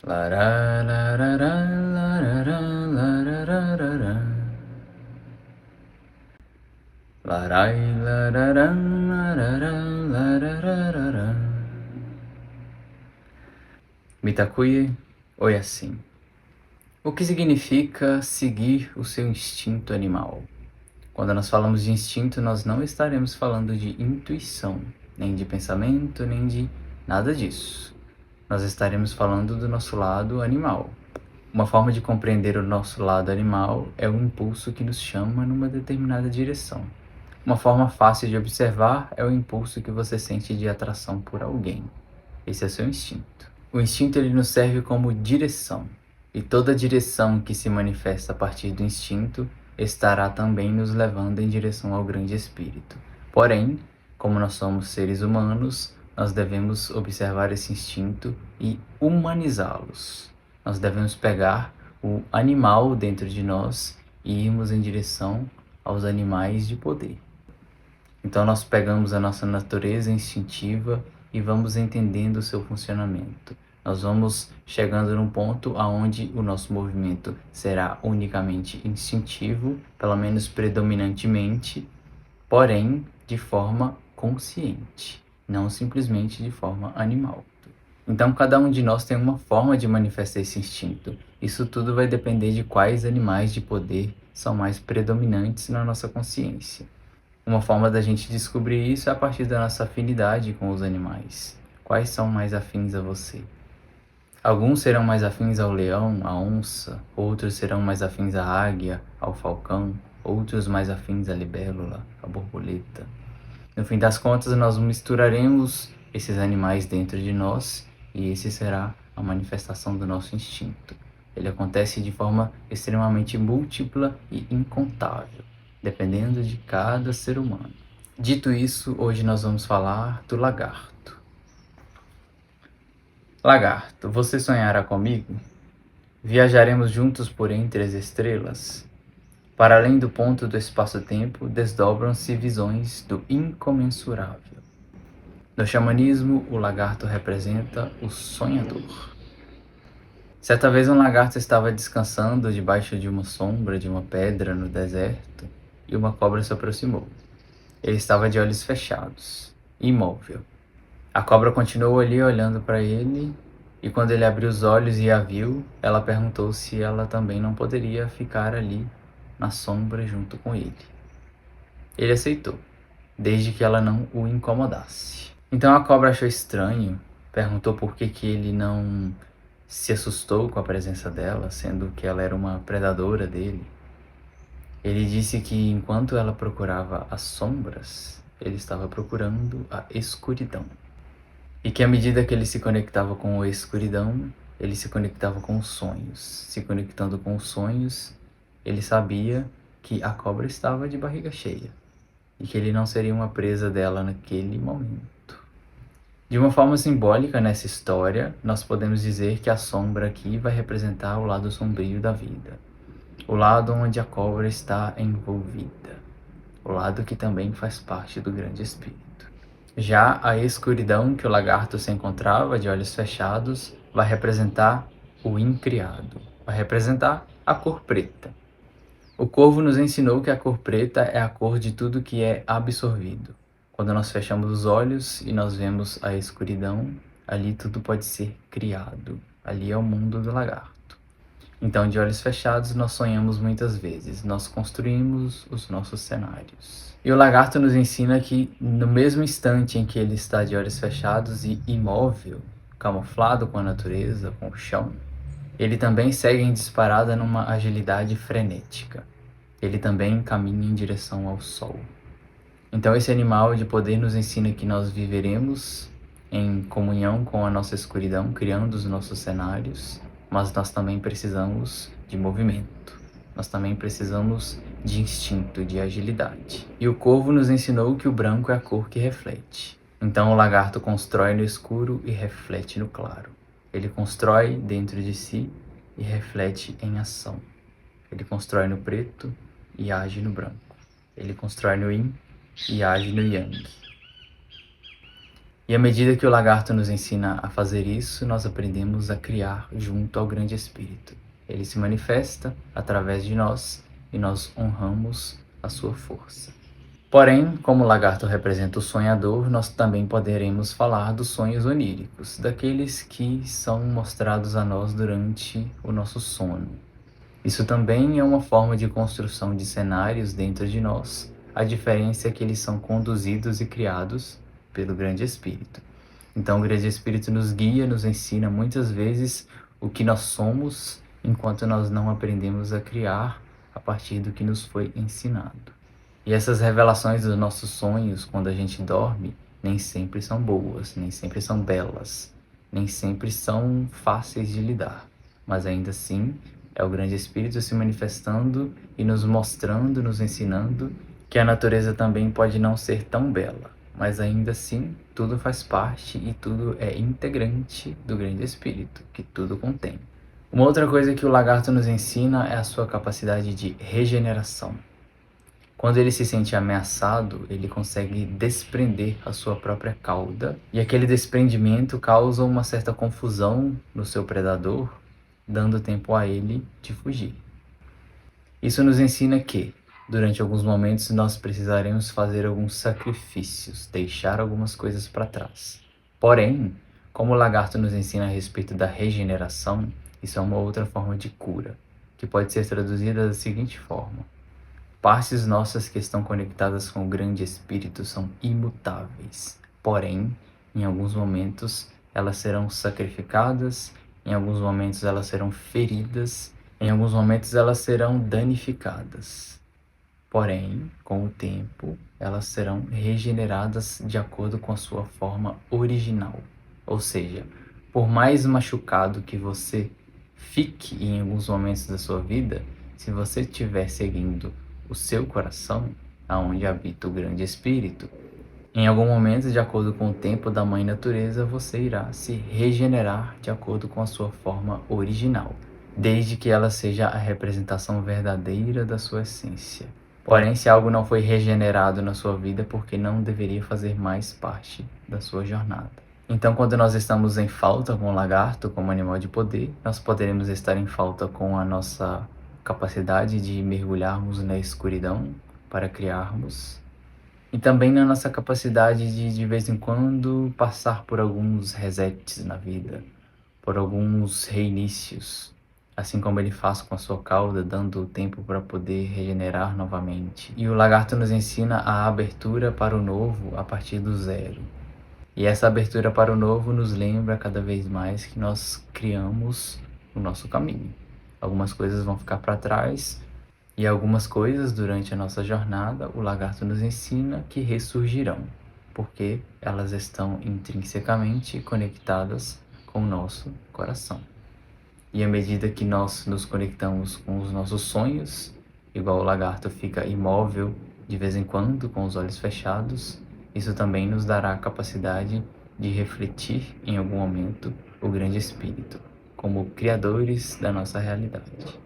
Lará, larará, larará, larararará. Larai, larará, larará, larararará. Mitakuye Oyasin. O que significa seguir o seu instinto animal? Quando nós falamos de instinto, nós não estaremos falando de intuição, nem de pensamento, nem de nada disso. Nós estaremos falando do nosso lado animal. Uma forma de compreender o nosso lado animal é o impulso que nos chama numa determinada direção. Uma forma fácil de observar é o impulso que você sente de atração por alguém. Esse é o seu instinto. O instinto ele nos serve como direção, e toda direção que se manifesta a partir do instinto estará também nos levando em direção ao grande espírito. Porém, como nós somos seres humanos, nós devemos observar esse instinto e humanizá-los. Nós devemos pegar o animal dentro de nós e irmos em direção aos animais de poder. Então nós pegamos a nossa natureza instintiva e vamos entendendo o seu funcionamento. Nós vamos chegando num ponto onde o nosso movimento será unicamente instintivo, pelo menos predominantemente, porém de forma consciente, não simplesmente de forma animal. Então cada um de nós tem uma forma de manifestar esse instinto. Isso tudo vai depender de quais animais de poder são mais predominantes na nossa consciência. Uma forma da gente descobrir isso é a partir da nossa afinidade com os animais. Quais são mais afins a você? Alguns serão mais afins ao leão, à onça, outros serão mais afins à águia, ao falcão, outros mais afins à libélula, à borboleta. No fim das contas, nós misturaremos esses animais dentro de nós e esse será a manifestação do nosso instinto. Ele acontece de forma extremamente múltipla e incontável, dependendo de cada ser humano. Dito isso, hoje nós vamos falar do lagarto. Lagarto, você sonhará comigo? Viajaremos juntos por entre as estrelas? Para além do ponto do espaço-tempo, desdobram-se visões do incomensurável. No xamanismo, o lagarto representa o sonhador. Certa vez um lagarto estava descansando debaixo de uma sombra de uma pedra no deserto e uma cobra se aproximou. Ele estava de olhos fechados, imóvel. A cobra continuou ali olhando para ele e quando ele abriu os olhos e a viu, ela perguntou se ela também não poderia ficar ali na sombra junto com ele. Ele aceitou, desde que ela não o incomodasse. Então a cobra achou estranho, perguntou por que ele não se assustou com a presença dela, sendo que ela era uma predadora dele. Ele disse que enquanto ela procurava as sombras, ele estava procurando a escuridão. E que à medida que ele se conectava com a escuridão, ele se conectava com os sonhos. Se conectando com os sonhos, ele sabia que a cobra estava de barriga cheia e que ele não seria uma presa dela naquele momento. De uma forma simbólica nessa história, nós podemos dizer que a sombra aqui vai representar o lado sombrio da vida. O lado onde a cobra está envolvida. O lado que também faz parte do grande espírito. Já a escuridão que o lagarto se encontrava de olhos fechados vai representar o incriado. Vai representar a cor preta. O corvo nos ensinou que a cor preta é a cor de tudo que é absorvido. Quando nós fechamos os olhos e nós vemos a escuridão, ali tudo pode ser criado. Ali é o mundo do lagarto. Então, de olhos fechados, nós sonhamos muitas vezes, nós construímos os nossos cenários. E o lagarto nos ensina que, no mesmo instante em que ele está de olhos fechados e imóvel, camuflado com a natureza, com o chão, ele também segue em disparada numa agilidade frenética. Ele também caminha em direção ao sol. Então, esse animal de poder nos ensina que nós viveremos em comunhão com a nossa escuridão, criando os nossos cenários, mas nós também precisamos de movimento. Nós também precisamos de instinto, de agilidade. E o corvo nos ensinou que o branco é a cor que reflete. Então o lagarto constrói no escuro e reflete no claro. Ele constrói dentro de si e reflete em ação. Ele constrói no preto e age no branco. Ele constrói no yin e age no yang. E à medida que o lagarto nos ensina a fazer isso, nós aprendemos a criar junto ao Grande Espírito. Ele se manifesta através de nós e nós honramos a sua força. Porém, como o lagarto representa o sonhador, nós também poderemos falar dos sonhos oníricos, daqueles que são mostrados a nós durante o nosso sono. Isso também é uma forma de construção de cenários dentro de nós. A diferença é que eles são conduzidos e criados pelo Grande Espírito. Então, o Grande Espírito nos guia, nos ensina muitas vezes o que nós somos, enquanto nós não aprendemos a criar a partir do que nos foi ensinado. E essas revelações dos nossos sonhos, quando a gente dorme, nem sempre são boas, nem sempre são belas, nem sempre são fáceis de lidar. Mas ainda assim, é o Grande Espírito se manifestando e nos mostrando, nos ensinando que a natureza também pode não ser tão bela, mas ainda assim, tudo faz parte e tudo é integrante do Grande Espírito, que tudo contém. Uma outra coisa que o lagarto nos ensina é a sua capacidade de regeneração. Quando ele se sente ameaçado, ele consegue desprender a sua própria cauda, e aquele desprendimento causa uma certa confusão no seu predador, dando tempo a ele de fugir. Isso nos ensina que, durante alguns momentos, nós precisaremos fazer alguns sacrifícios, deixar algumas coisas para trás. Porém, como o lagarto nos ensina a respeito da regeneração, isso é uma outra forma de cura, que pode ser traduzida da seguinte forma: partes nossas que estão conectadas com o Grande Espírito são imutáveis, porém, em alguns momentos, elas serão sacrificadas, em alguns momentos elas serão feridas, em alguns momentos elas serão danificadas. Porém, com o tempo, elas serão regeneradas de acordo com a sua forma original. Ou seja, por mais machucado que você fique em alguns momentos da sua vida, se você estiver seguindo o seu coração, aonde habita o Grande Espírito, em algum momento, de acordo com o tempo da Mãe Natureza, você irá se regenerar de acordo com a sua forma original, desde que ela seja a representação verdadeira da sua essência. Porém, se algo não foi regenerado na sua vida, porque não deveria fazer mais parte da sua jornada. Então, quando nós estamos em falta com o lagarto, como animal de poder, nós poderemos estar em falta com a nossa capacidade de mergulharmos na escuridão para criarmos, e também na nossa capacidade de vez em quando passar por alguns resets na vida, por alguns reinícios, assim como ele faz com a sua cauda, dando o tempo para poder regenerar novamente. E o lagarto nos ensina a abertura para o novo a partir do zero. E essa abertura para o novo nos lembra cada vez mais que nós criamos o nosso caminho. Algumas coisas vão ficar para trás, e algumas coisas durante a nossa jornada o lagarto nos ensina que ressurgirão, porque elas estão intrinsecamente conectadas com o nosso coração. E à medida que nós nos conectamos com os nossos sonhos, igual o lagarto fica imóvel de vez em quando com os olhos fechados, isso também nos dará a capacidade de refletir em algum momento o Grande Espírito, como criadores da nossa realidade.